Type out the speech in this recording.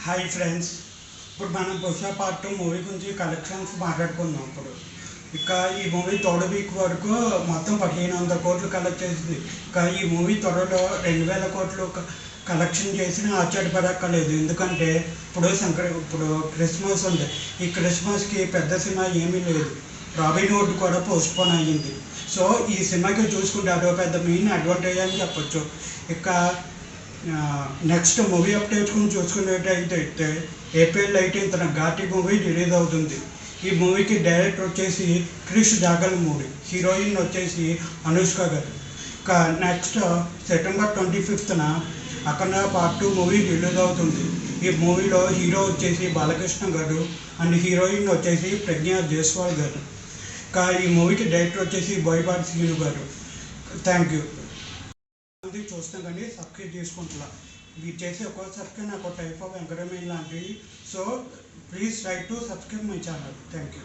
Hi friends, ఇప్పుడు మనం Pushpa part 2 movie గురించి కలెక్షన్స్ మాట్లాడుకుందాం. ఇక ఈ మూవీ థర్డ్ వీక్ వరకు మొత్తం 1500 కోట్లు కలెక్ట్ చేసింది. ఇక ఈ మూవీ త్వరలో 2000 కోట్లు కలెక్షన్ చేసినా ఆశ్చర్యపడక్కర్లేదు. ఎందుకంటే ఇప్పుడు క్రిస్మస్ ఉంది. ఈ క్రిస్మస్కి పెద్ద సినిమా ఏమీ లేదు. రాబిన్ హుడ్ కూడా పోస్ట్పోన్ అయ్యింది. సో ఈ సినిమాకి చూసుకుంటే అదో పెద్ద మెయిన్ అడ్వాంటేజ్ అని చెప్పొచ్చు. ఇక నెక్స్ట్ మూవీ అప్డేట్ గురించి చూసుకునేటైతే ఏప్రిల్ 18న ఘాటి మూవీ రిలీజ్ అవుతుంది. ఈ మూవీకి డైరెక్టర్ వచ్చేసి క్రిష్ జాగల్మూడి, హీరోయిన్ వచ్చేసి అనుష్క గారు. ఇక నెక్స్ట్ సెప్టెంబర్ 25న అఖండ పార్ట్ 2 మూవీ రిలీజ్ అవుతుంది. ఈ మూవీలో హీరో వచ్చేసి బాలకృష్ణ గారు అండ్ హీరోయిన్ వచ్చేసి ప్రజ్ఞా జైస్వాల్ గారు. ఇక ఈ మూవీకి డైరెక్టర్ వచ్చేసి బోయపాటి శ్రీను గారు. Thank you. చూస్తాం కానీ సబ్స్క్రైబ్ చేసుకుంటున్నా. మీరు చేసే ఒక సబ్స్క్రైబ్ నాకు టైప్ ఆఫ్ ఎంకరేజ్మెంట్ లాంటివి. So please try to subscribe my channel. Thank you.